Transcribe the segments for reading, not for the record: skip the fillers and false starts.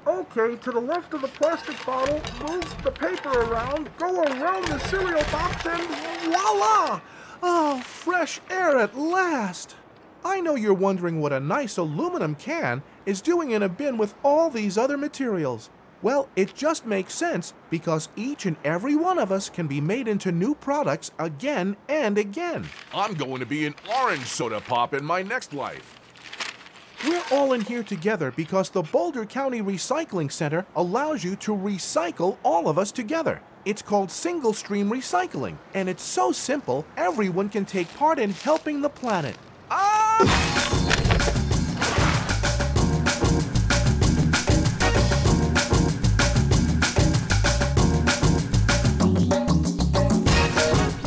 Okay, to the left of the plastic bottle, move the paper around, go around the cereal box, and voila! Oh, fresh air at last! I know you're wondering what a nice aluminum can is doing in a bin with all these other materials. Well, it just makes sense because each and every one of us can be made into new products again and again. I'm going to be an orange soda pop in my next life. We're all in here together because the Boulder County Recycling Center allows you to recycle all of us together. It's called single stream recycling, and it's so simple everyone can take part in helping the planet.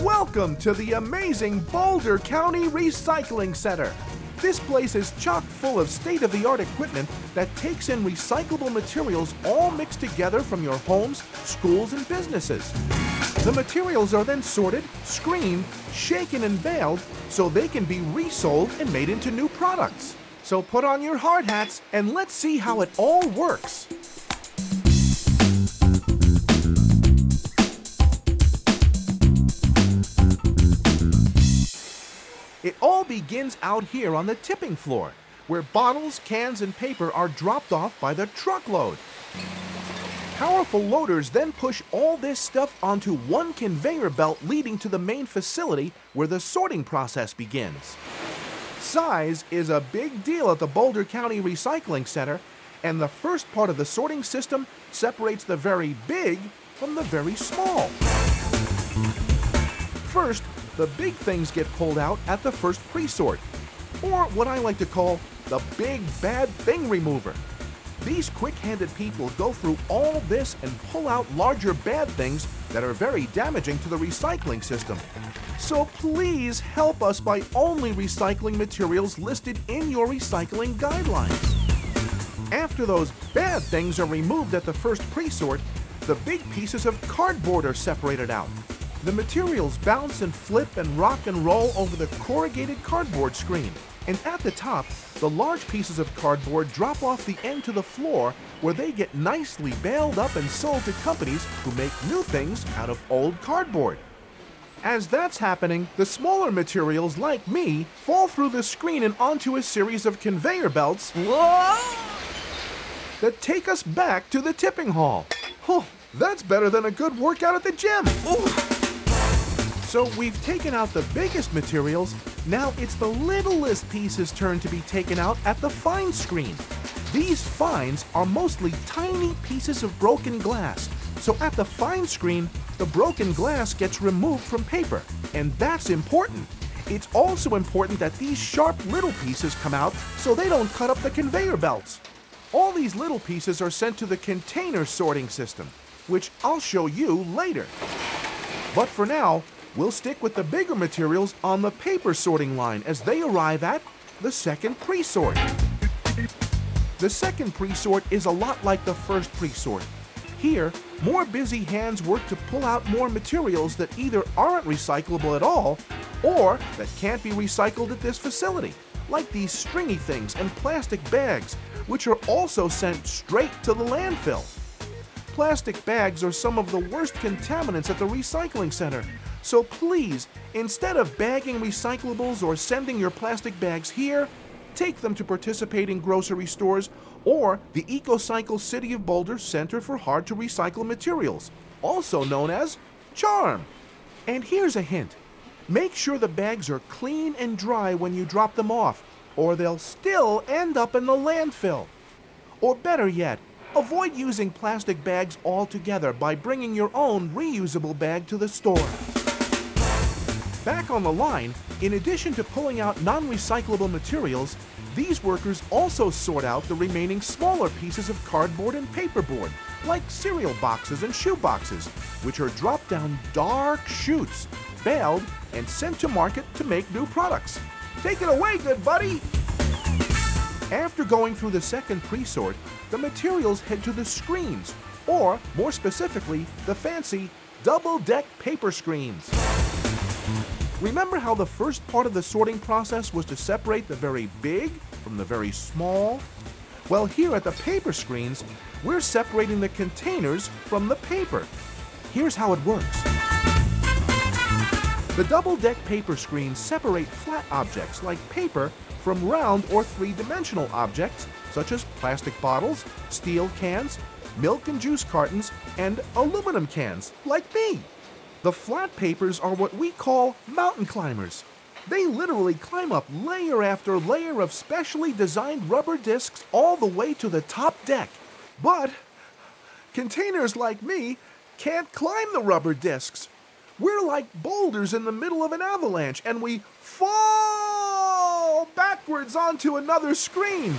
Welcome to the amazing Boulder County Recycling Center. This place is chock full of state-of-the-art equipment that takes in recyclable materials all mixed together from your homes, schools, and businesses. The materials are then sorted, screened, shaken, and baled so they can be resold and made into new products. So put on your hard hats and let's see how it all works. It all begins out here on the tipping floor, where bottles, cans, and paper are dropped off by the truckload. Powerful loaders then push all this stuff onto one conveyor belt leading to the main facility where the sorting process begins. Size is a big deal at the Boulder County Recycling Center, and the first part of the sorting system separates the very big from the very small. First, the big things get pulled out at the First Presort, or what I like to call the Big Bad Thing Remover. These quick-handed people go through all this and pull out larger bad things that are very damaging to the recycling system. So please help us by only recycling materials listed in your recycling guidelines. After those bad things are removed at the First Presort, the big pieces of cardboard are separated out. The materials bounce and flip and rock and roll over the corrugated cardboard screen. And at the top, the large pieces of cardboard drop off the end to the floor where they get nicely baled up and sold to companies who make new things out of old cardboard. As that's happening, the smaller materials, like me, fall through the screen and onto a series of conveyor belts that take us back to the tipping hall. Oh, that's better than a good workout at the gym. Ooh. So we've taken out the biggest materials, now it's the littlest pieces' turn to be taken out at the fine screen. These fines are mostly tiny pieces of broken glass, so at the fine screen, the broken glass gets removed from paper, and that's important. It's also important that these sharp little pieces come out so they don't cut up the conveyor belts. All these little pieces are sent to the container sorting system, which I'll show you later. But for now, we'll stick with the bigger materials on the paper sorting line as they arrive at the Second Presort. The Second Presort is a lot like the First Presort. Here, more busy hands work to pull out more materials that either aren't recyclable at all or that can't be recycled at this facility, like these stringy things and plastic bags, which are also sent straight to the landfill. Plastic bags are some of the worst contaminants at the recycling center. So please, instead of bagging recyclables or sending your plastic bags here, take them to participating grocery stores or the EcoCycle City of Boulder Center for Hard to Recycle Materials, also known as CHARM. And here's a hint. Make sure the bags are clean and dry when you drop them off, or they'll still end up in the landfill. Or better yet, avoid using plastic bags altogether by bringing your own reusable bag to the store. Back on the line, in addition to pulling out non-recyclable materials, these workers also sort out the remaining smaller pieces of cardboard and paperboard, like cereal boxes and shoe boxes, which are dropped down dark chutes, baled, and sent to market to make new products. Take it away, good buddy! After going through the Second Presort, the materials head to the screens, or more specifically, the fancy double-deck paper screens. Remember how the first part of the sorting process was to separate the very big from the very small? Well, here at the paper screens, we're separating the containers from the paper. Here's how it works. The double-deck paper screens separate flat objects like paper from round or three-dimensional objects such as plastic bottles, steel cans, milk and juice cartons, and aluminum cans like me. The flat papers are what we call mountain climbers. They literally climb up layer after layer of specially designed rubber discs all the way to the top deck. But containers like me can't climb the rubber discs. We're like boulders in the middle of an avalanche, and we fall backwards onto another screen.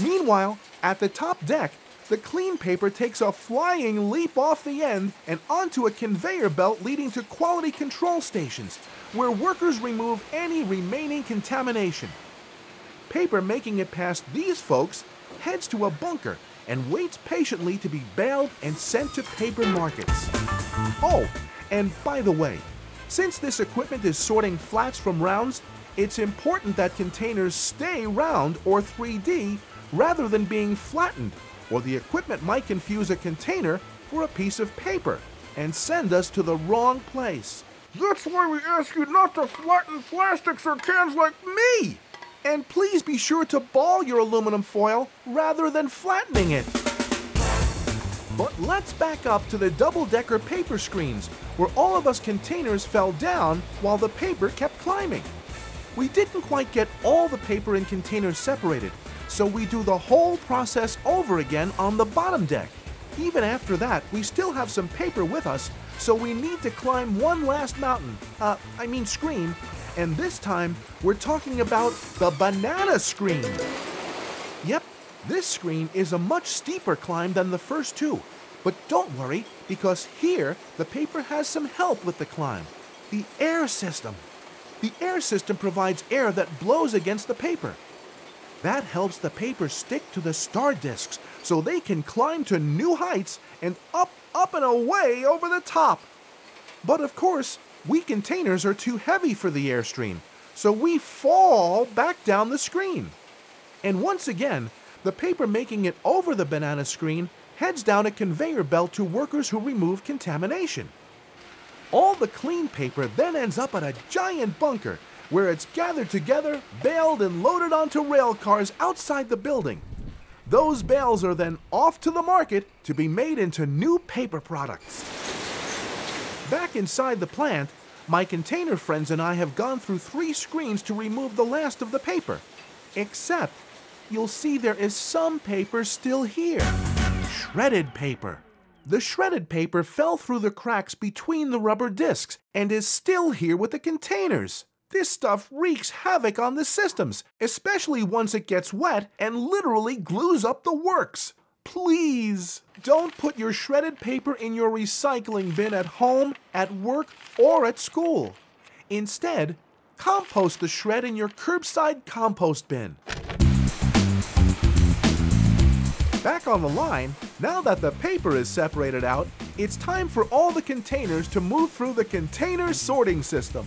Meanwhile, at the top deck, the clean paper takes a flying leap off the end and onto a conveyor belt leading to quality control stations, where workers remove any remaining contamination. Paper making it past these folks heads to a bunker and waits patiently to be baled and sent to paper markets. Oh, and by the way, since this equipment is sorting flats from rounds, it's important that containers stay round or 3D rather than being flattened, or the equipment might confuse a container for a piece of paper and send us to the wrong place. That's why we ask you not to flatten plastics or cans like me! And please be sure to ball your aluminum foil rather than flattening it. But let's back up to the double-decker paper screens, where all of us containers fell down while the paper kept climbing. We didn't quite get all the paper in containers separated, so we do the whole process over again on the bottom deck. Even after that, we still have some paper with us, so we need to climb one last mountain, screen, and this time we're talking about the banana screen. Yep, this screen is a much steeper climb than the first two, but don't worry, because here the paper has some help with the climb: the air system. The air system provides air that blows against the paper. That helps the paper stick to the star discs so they can climb to new heights and up and away over the top. But of course, we containers are too heavy for the airstream, so we fall back down the screen. And once again, the paper making it over the banana screen heads down a conveyor belt to workers who remove contamination. All the clean paper then ends up at a giant bunker where it's gathered together, baled, and loaded onto rail cars outside the building. Those bales are then off to the market to be made into new paper products. Back inside the plant, my container friends and I have gone through 3 screens to remove the last of the paper. Except, you'll see there is some paper still here. Shredded paper. The shredded paper fell through the cracks between the rubber discs and is still here with the containers. This stuff wreaks havoc on the systems, especially once it gets wet and literally glues up the works. Please, don't put your shredded paper in your recycling bin at home, at work, or at school. Instead, compost the shred in your curbside compost bin. Back on the line, now that the paper is separated out, it's time for all the containers to move through the container sorting system.